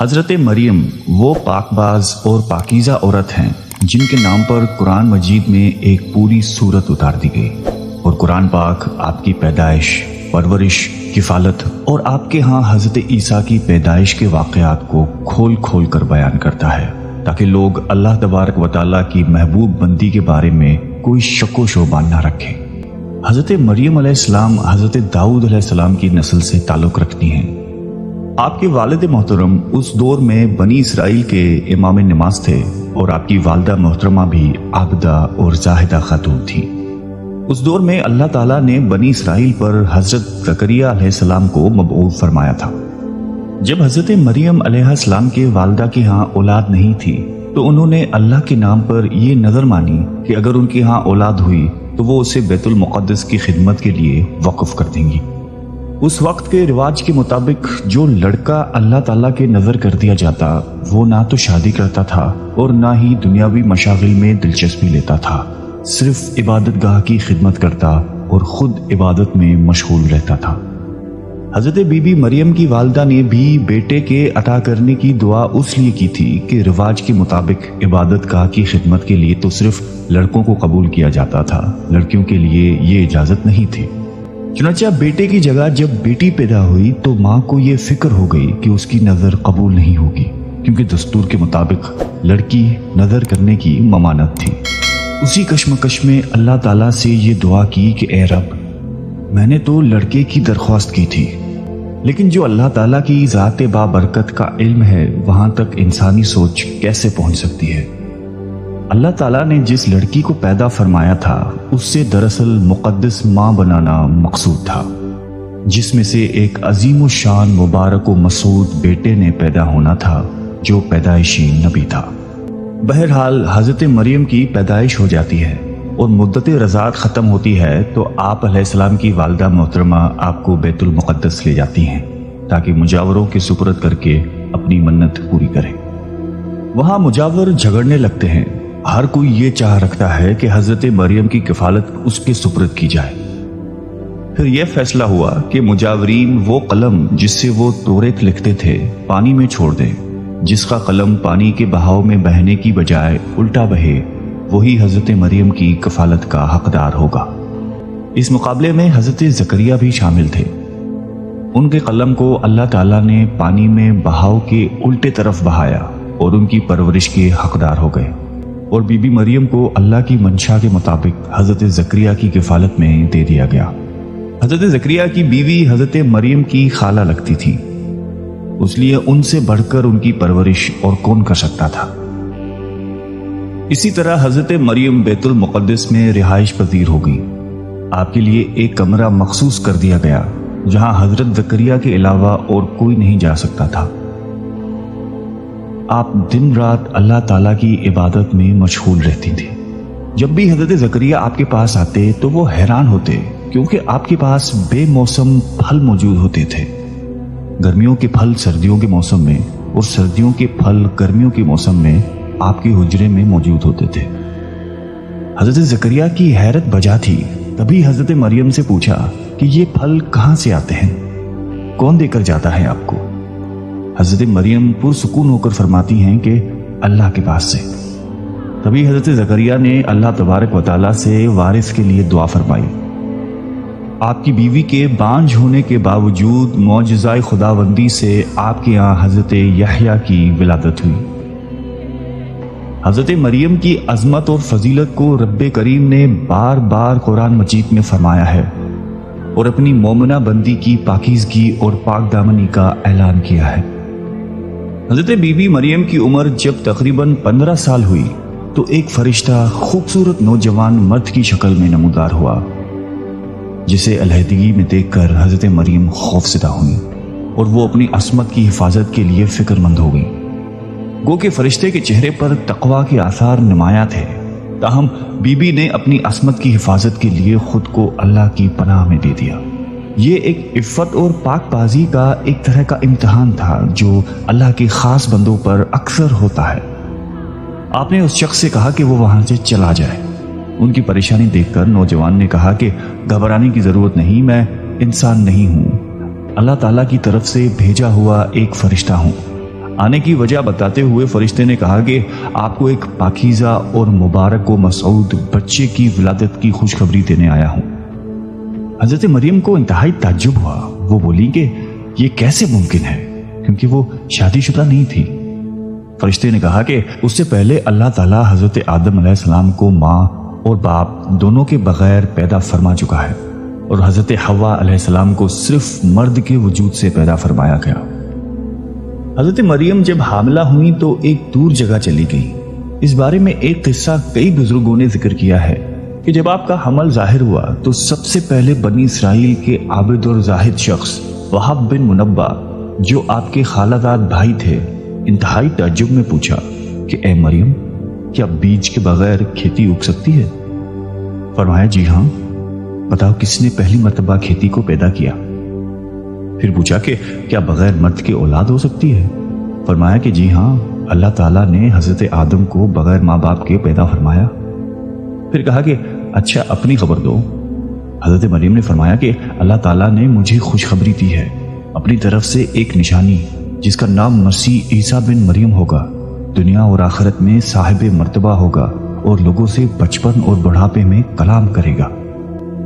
حضرت مریم وہ پاکباز اور پاکیزہ عورت ہیں جن کے نام پر قرآن مجید میں ایک پوری سورت اتار دی گئی، اور قرآن پاک آپ کی پیدائش، پرورش، کفالت اور آپ کے ہاں حضرت عیسیٰ کی پیدائش کے واقعات کو کھول کھول کر بیان کرتا ہے تاکہ لوگ اللہ تبارک و تعالیٰ کی محبوب بندی کے بارے میں کوئی شک و شبہ نہ رکھیں۔ حضرت مریم علیہ السلام حضرت داؤد علیہ السلام کی نسل سے تعلق رکھتی ہیں۔ آپ کے والد محترم اس دور میں بنی اسرائیل کے امام نماز تھے، اور آپ کی والدہ محترمہ بھی عابدہ اور زاہدہ خاتون تھی۔ اس دور میں اللہ تعالیٰ نے بنی اسرائیل پر حضرت زکریا علیہ السلام کو مبعوث فرمایا تھا۔ جب حضرت مریم علیہ السلام کے والدہ کے ہاں اولاد نہیں تھی تو انہوں نے اللہ کے نام پر یہ نظر مانی کہ اگر ان کے ہاں اولاد ہوئی تو وہ اسے بیت المقدس کی خدمت کے لیے وقف کر دیں گی۔ اس وقت کے رواج کے مطابق جو لڑکا اللہ تعالیٰ کے نظر کر دیا جاتا وہ نہ تو شادی کرتا تھا اور نہ ہی دنیاوی مشاغل میں دلچسپی لیتا تھا، صرف عبادت گاہ کی خدمت کرتا اور خود عبادت میں مشغول رہتا تھا۔ حضرت بی بی مریم کی والدہ نے بھی بیٹے کے عطا کرنے کی دعا اس لیے کی تھی کہ رواج کے مطابق عبادت گاہ کی خدمت کے لیے تو صرف لڑکوں کو قبول کیا جاتا تھا، لڑکیوں کے لیے یہ اجازت نہیں تھی۔ چنانچہ بیٹے کی جگہ جب بیٹی پیدا ہوئی تو ماں کو یہ فکر ہو گئی کہ اس کی نظر قبول نہیں ہوگی، کیونکہ دستور کے مطابق لڑکی نظر کرنے کی ممانعت تھی۔ اسی کشمکش میں اللہ تعالیٰ سے یہ دعا کی کہ اے رب، میں نے تو لڑکے کی درخواست کی تھی، لیکن جو اللہ تعالیٰ کی ذات بابرکت کا علم ہے وہاں تک انسانی سوچ کیسے پہنچ سکتی ہے؟ اللہ تعالیٰ نے جس لڑکی کو پیدا فرمایا تھا اس سے دراصل مقدس ماں بنانا مقصود تھا، جس میں سے ایک عظیم الشان مبارک و مسعود بیٹے نے پیدا ہونا تھا جو پیدائشی نبی تھا۔ بہرحال حضرت مریم کی پیدائش ہو جاتی ہے اور مدت رضاعت ختم ہوتی ہے تو آپ علیہ السلام کی والدہ محترمہ آپ کو بیت المقدس لے جاتی ہیں تاکہ مجاوروں کے سپرد کر کے اپنی منت پوری کریں۔ وہاں مجاور جھگڑنے لگتے ہیں، ہر کوئی یہ چاہ رکھتا ہے کہ حضرت مریم کی کفالت اس کے سپرد کی جائے۔ پھر یہ فیصلہ ہوا کہ مجاورین وہ قلم جس سے وہ توریت لکھتے تھے پانی میں چھوڑ دیں، جس کا قلم پانی کے بہاؤ میں بہنے کی بجائے الٹا بہے وہی حضرت مریم کی کفالت کا حقدار ہوگا۔ اس مقابلے میں حضرت زکریا بھی شامل تھے۔ ان کے قلم کو اللہ تعالیٰ نے پانی میں بہاؤ کے الٹے طرف بہایا اور ان کی پرورش کے حقدار ہو گئے، اور بی بی مریم کو اللہ کی منشا کے مطابق حضرت زکریا کی کفالت میں دے دیا گیا۔ حضرت زکریا کی بیوی حضرت مریم کی خالہ لگتی تھی، اس لیے ان سے بڑھ کر ان کی پرورش اور کون کر سکتا تھا۔ اسی طرح حضرت مریم بیت المقدس میں رہائش پذیر ہو گئی۔ آپ کے لیے ایک کمرہ مخصوص کر دیا گیا جہاں حضرت زکریا کے علاوہ اور کوئی نہیں جا سکتا تھا۔ آپ دن رات اللہ تعالیٰ کی عبادت میں مشغول رہتی تھی۔ جب بھی حضرت زکریا آپ کے پاس آتے تو وہ حیران ہوتے کیونکہ آپ کے پاس بے موسم پھل موجود ہوتے تھے۔ گرمیوں کے پھل سردیوں کے موسم میں اور سردیوں کے پھل گرمیوں کے موسم میں آپ کے حجرے میں موجود ہوتے تھے۔ حضرت زکریا کی حیرت بجا تھی، تبھی حضرت مریم سے پوچھا کہ یہ پھل کہاں سے آتے ہیں، کون دے کر جاتا ہے آپ کو؟ حضرت مریم پرسکون ہو کر فرماتی ہیں کہ اللہ کے پاس سے۔ تبھی حضرت زکریا نے اللہ تبارک و تعالیٰ سے وارث کے لیے دعا فرمائی۔ آپ کی بیوی کے بانجھ ہونے کے باوجود معجزہ خداوندی سے آپ کے یہاں حضرت یحییٰ کی ولادت ہوئی۔ حضرت مریم کی عظمت اور فضیلت کو رب کریم نے بار بار قرآن مجید میں فرمایا ہے اور اپنی مومنہ بندی کی پاکیزگی اور پاک دامنی کا اعلان کیا ہے۔ حضرت بی بی مریم کی عمر جب تقریباً 15 سال ہوئی تو ایک فرشتہ خوبصورت نوجوان مرد کی شکل میں نمودار ہوا، جسے علیحدگی میں دیکھ کر حضرت مریم خوفزدہ ہوئی اور وہ اپنی عصمت کی حفاظت کے لیے فکر مند ہو گئی۔ گو کہ فرشتے کے چہرے پر تقویٰ کے آثار نمایاں تھے، تاہم بی بی نے اپنی عصمت کی حفاظت کے لیے خود کو اللہ کی پناہ میں دے دیا۔ یہ ایک عفت اور پاک بازی کا ایک طرح کا امتحان تھا جو اللہ کے خاص بندوں پر اکثر ہوتا ہے۔ آپ نے اس شخص سے کہا کہ وہ وہاں سے چلا جائے۔ ان کی پریشانی دیکھ کر نوجوان نے کہا کہ گھبرانے کی ضرورت نہیں، میں انسان نہیں ہوں، اللہ تعالیٰ کی طرف سے بھیجا ہوا ایک فرشتہ ہوں۔ آنے کی وجہ بتاتے ہوئے فرشتے نے کہا کہ آپ کو ایک پاکیزہ اور مبارک و مسعود بچے کی ولادت کی خوشخبری دینے آیا ہوں۔ حضرت مریم کو انتہائی تعجب ہوا۔ وہ بولی کہ یہ کیسے ممکن ہے، کیونکہ وہ شادی شدہ نہیں تھی۔ فرشتے نے کہا کہ اس سے پہلے اللہ تعالیٰ حضرت آدم علیہ السلام کو ماں اور باپ دونوں کے بغیر پیدا فرما چکا ہے، اور حضرت حوا علیہ السلام کو صرف مرد کے وجود سے پیدا فرمایا گیا۔ حضرت مریم جب حاملہ ہوئیں تو ایک دور جگہ چلی گئیں۔ اس بارے میں ایک قصہ کئی بزرگوں نے ذکر کیا ہے کہ جب آپ کا حمل ظاہر ہوا تو سب سے پہلے بنی اسرائیل کے عابد اور زاہد شخص وہب بن منبع، جو آپ کے خالہ زاد بھائی تھے، انتہائی تعجب میں پوچھا کہ اے مریم، کیا بیج کے بغیر کھیتی اگ سکتی ہے؟ فرمایا جی ہاں، بتاؤ کس نے پہلی مرتبہ کھیتی کو پیدا کیا؟ پھر پوچھا کہ کیا بغیر مرد کے اولاد ہو سکتی ہے؟ فرمایا کہ جی ہاں، اللہ تعالیٰ نے حضرت آدم کو بغیر ماں باپ کے پیدا فرمایا۔ پھر کہا کہ اچھا اپنی خبر دو۔ حضرت مریم نے فرمایا کہ اللہ تعالیٰ نے مجھے خوشخبری دی ہے اپنی طرف سے ایک نشانی، جس کا نام مسیح عیسیٰ بن مریم ہوگا، دنیا اور آخرت میں صاحب مرتبہ ہوگا اور لوگوں سے بچپن اور بڑھاپے میں کلام کرے گا۔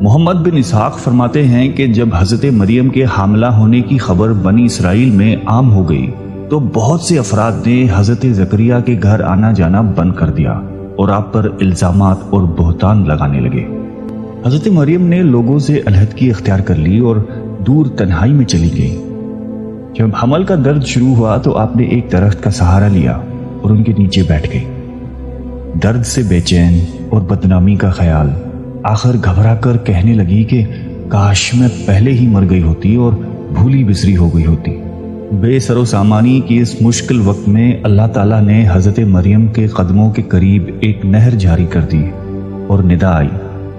محمد بن اسحاق فرماتے ہیں کہ جب حضرت مریم کے حاملہ ہونے کی خبر بنی اسرائیل میں عام ہو گئی تو بہت سے افراد نے حضرت زکریہ کے گھر آنا جانا بند کر دیا اور آپ پر الزامات اور بہتان لگانے لگے۔ حضرت مریم نے لوگوں سے علیحدگی اختیار کر لی اور دور تنہائی میں چلی گئی۔ جب حمل کا درد شروع ہوا تو آپ نے ایک درخت کا سہارا لیا اور ان کے نیچے بیٹھ گئی۔ درد سے بے چین اور بدنامی کا خیال، آخر گھبرا کر کہنے لگی کہ کاش میں پہلے ہی مر گئی ہوتی اور بھولی بسری ہو گئی ہوتی۔ بے سر و سامانی کی اس مشکل وقت میں اللہ تعالیٰ نے حضرت مریم کے قدموں کے قریب ایک نہر جاری کر دی اور ندا آئی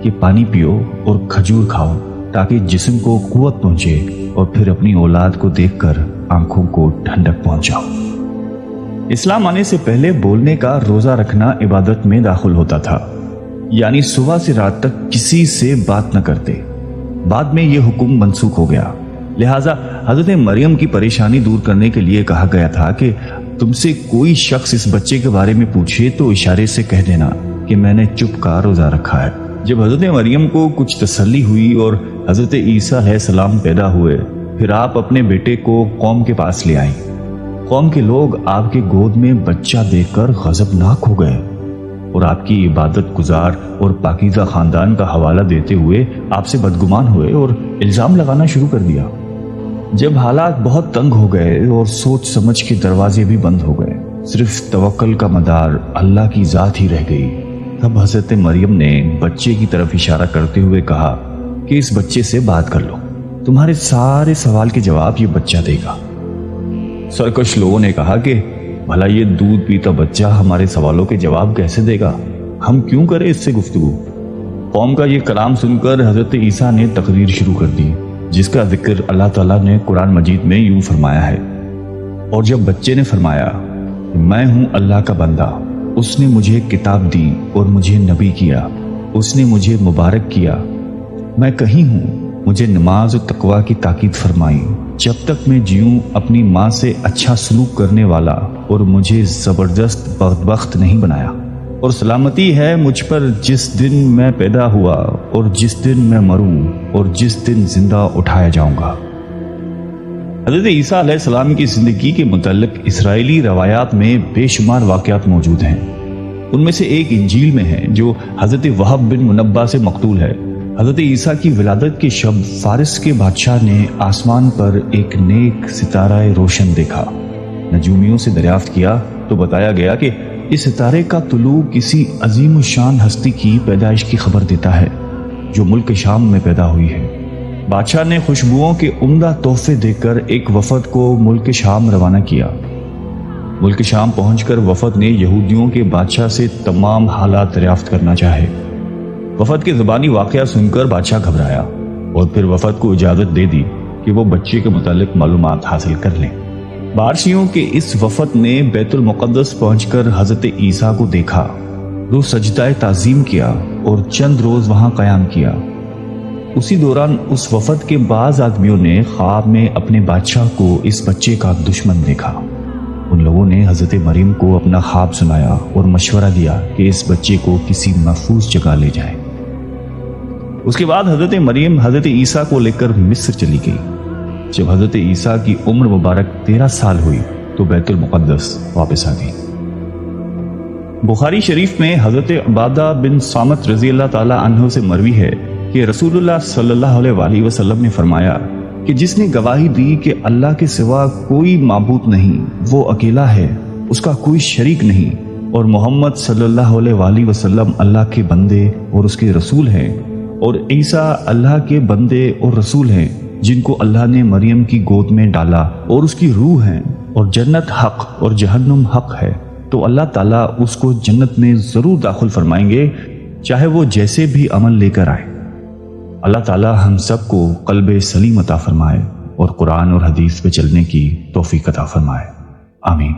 کہ پانی پیو اور کھجور کھاؤ تاکہ جسم کو قوت پہنچے اور پھر اپنی اولاد کو دیکھ کر آنکھوں کو ٹھنڈک پہنچاؤ۔ اسلام آنے سے پہلے بولنے کا روزہ رکھنا عبادت میں داخل ہوتا تھا، یعنی صبح سے رات تک کسی سے بات نہ کرتے۔ بعد میں یہ حکم منسوخ ہو گیا، لہٰذا حضرت مریم کی پریشانی دور کرنے کے لیے کہا گیا تھا کہ تم سے کوئی شخص اس بچے کے بارے میں پوچھے تو اشارے سے کہہ دینا کہ میں نے چپ کا روزہ رکھا ہے۔ جب حضرت مریم کو کچھ تسلی ہوئی اور حضرت عیسیٰ علیہ السلام پیدا ہوئے، پھر آپ اپنے بیٹے کو قوم کے پاس لے آئیں۔ قوم کے لوگ آپ کے گود میں بچہ دیکھ کر غضبناک ہو گئے اور آپ کی عبادت گزار اور پاکیزہ خاندان کا حوالہ دیتے ہوئے آپ سے بدگمان ہوئے اور الزام لگانا شروع کر دیا۔ جب حالات بہت تنگ ہو گئے اور سوچ سمجھ کے دروازے بھی بند ہو گئے، صرف توکل کا مدار اللہ کی ذات ہی رہ گئی، تب حضرت مریم نے بچے کی طرف اشارہ کرتے ہوئے کہا کہ اس بچے سے بات کر لو، تمہارے سارے سوال کے جواب یہ بچہ دے گا۔ سرکش لوگوں نے کہا کہ بھلا یہ دودھ پیتا بچہ ہمارے سوالوں کے جواب کیسے دے گا؟ ہم کیوں کریں اس سے گفتگو؟ قوم کا یہ کلام سن کر حضرت عیسیٰ نے تقریر شروع کر دی، جس کا ذکر اللہ تعالیٰ نے قرآن مجید میں یوں فرمایا ہے، اور جب بچے نے فرمایا میں ہوں اللہ کا بندہ، اس نے مجھے کتاب دی اور مجھے نبی کیا، اس نے مجھے مبارک کیا، میں کہیں ہوں، مجھے نماز و تقوی کی تاکید فرمائی، جب تک میں جیوں اپنی ماں سے اچھا سلوک کرنے والا، اور مجھے زبردست بدبخت نہیں بنایا، اور سلامتی ہے مجھ پر جس دن میں پیدا ہوا اور جس دن میں مروں اور جس دن زندہ اٹھایا جاؤں گا۔ حضرت عیسیٰ علیہ السلام کی زندگی کے متعلق اسرائیلی روایات میں بے شمار واقعات موجود ہیں۔ ان میں سے ایک انجیل میں ہے جو حضرت وہب بن منبع سے مقتول ہے۔ حضرت عیسیٰ کی ولادت کے شب فارس کے بادشاہ نے آسمان پر ایک نیک ستارہ روشن دیکھا۔ نجومیوں سے دریافت کیا تو بتایا گیا کہ اس ستارے کا طلوع کسی عظیم الشان ہستی کی پیدائش کی خبر دیتا ہے جو ملک شام میں پیدا ہوئی ہے۔ بادشاہ نے خوشبوؤں کے عمدہ تحفے دے کر ایک وفد کو ملک شام روانہ کیا۔ ملک شام پہنچ کر وفد نے یہودیوں کے بادشاہ سے تمام حالات دریافت کرنا چاہے۔ وفد کے زبانی واقعہ سن کر بادشاہ گھبرایا اور پھر وفد کو اجازت دے دی کہ وہ بچے کے متعلق معلومات حاصل کر لیں۔ بارشیوں کے اس وفد نے بیت المقدس پہنچ کر حضرت عیسیٰ کو دیکھا، روح سجدہ تعظیم کیا اور چند روز وہاں قیام کیا۔ اسی دوران اس وفد کے بعض آدمیوں نے خواب میں اپنے بادشاہ کو اس بچے کا دشمن دیکھا۔ ان لوگوں نے حضرت مریم کو اپنا خواب سنایا اور مشورہ دیا کہ اس بچے کو کسی محفوظ جگہ لے جائیں۔ اس کے بعد حضرت مریم حضرت عیسیٰ کو لے کر مصر چلی گئی۔ جب حضرت عیسیٰ کی عمر مبارک 13 سال ہوئی تو بیت المقدس واپس آ گئی۔ بخاری شریف میں حضرت عبادہ بن صامت رضی اللہ تعالی عنہ سے مروی ہے کہ رسول اللہ صلی اللہ علیہ وآلہ وسلم نے فرمایا کہ جس نے گواہی دی کہ اللہ کے سوا کوئی معبود نہیں، وہ اکیلا ہے، اس کا کوئی شریک نہیں، اور محمد صلی اللہ علیہ وآلہ وسلم اللہ کے بندے اور اس کے رسول ہیں، اور عیسیٰ اللہ کے بندے اور رسول ہیں جن کو اللہ نے مریم کی گود میں ڈالا اور اس کی روح ہیں، اور جنت حق اور جہنم حق ہے، تو اللہ تعالیٰ اس کو جنت میں ضرور داخل فرمائیں گے چاہے وہ جیسے بھی عمل لے کر آئے۔ اللہ تعالیٰ ہم سب کو قلب سلیم عطا فرمائے اور قرآن اور حدیث پہ چلنے کی توفیق عطا فرمائے، آمین۔